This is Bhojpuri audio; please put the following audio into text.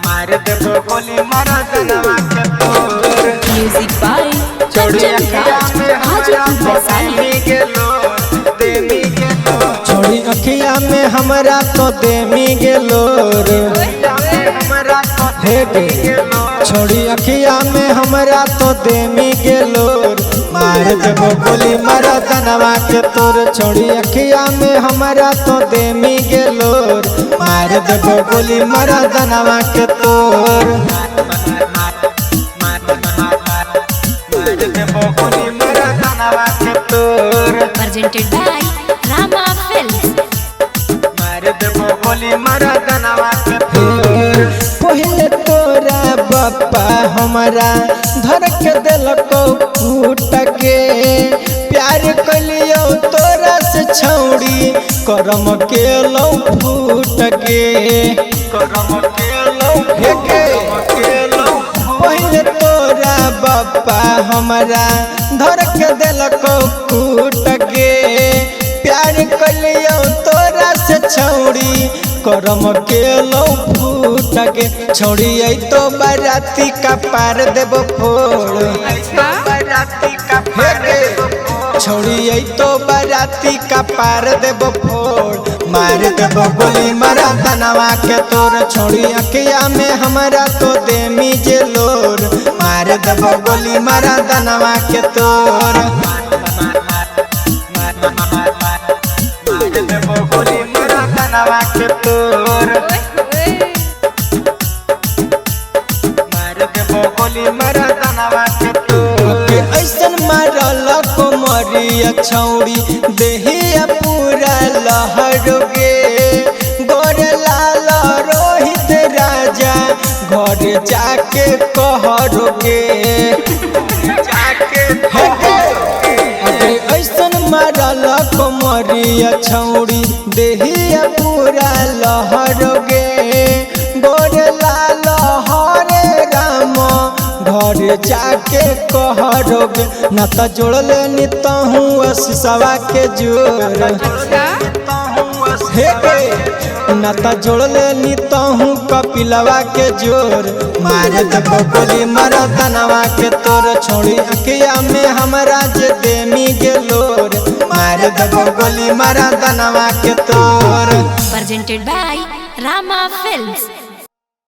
मार देबो गोली मारा जनवा के तोर। म्यूजिक बाय छोड़ी अखिया में हमारा देमी गेलो देमी गेलो। छोड़ी अखिया में हमरा तो देमी गेलो रे। छोड़ी अखिया में हमरा तो देमी गेलो मार देबो गोली मारा जनवा के तोर। छोड़ी अखिया में हमरा तो देमी गेलो मार देबो गोली मारा जनवा के तोर। presented by Rama Films। मार देबो गोली मारा जनवा के तोर। पहले तोरा बापा हमारा धर के दिलको फूट के प्यार कलियो तोरा से छौड़ी करम के लो फूट के करम के लो पहले तोरा बापा हमारा धर के दिलको फूट के प्यार कलियो तोरा से छौड़ी करम के लो फूट के। छौड़ी आई तो बाराती का पार देबो फोड़। छौड़ी आई तो बाराती का पार देबो फोड़ मार देबो गोली मारा जनवा के तोर। छौड़ी अखिया में हमरा तो देमी जेलोर मार देबो गोली मारा जनवा के तोर। ऐसन मारल को मरिया छौड़ी देहिया पूरा लहरोगे गोरे लाल रोहित राजा घर जाके कहरोगे। ऐसन मारल को मरिया छौड़ी देहिया पूरा लहरोगे गोरे लाल हरे राम घर जाके कहरोगे। न तो जोड़ले नितहूँ असिसवा के जोर न तो जोड़ले नितहूँ कपिलवा के जोर मार देबो गोली मारा जनवा के तोर। छोड़ी अखिया में हमरा जे देमी गेलोर मार देबो गोली मारा जनवा के तोर। presented by Rama Films।